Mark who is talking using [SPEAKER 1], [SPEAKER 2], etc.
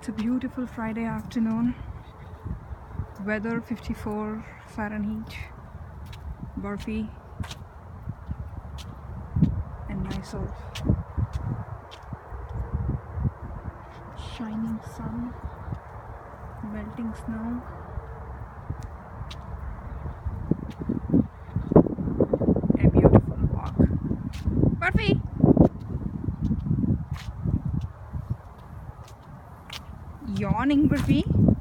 [SPEAKER 1] It's a beautiful Friday afternoon. Weather 54 Fahrenheit. Burfi and myself. Shining sun, melting snow. A beautiful walk. Burfi! Yawning, Burfi.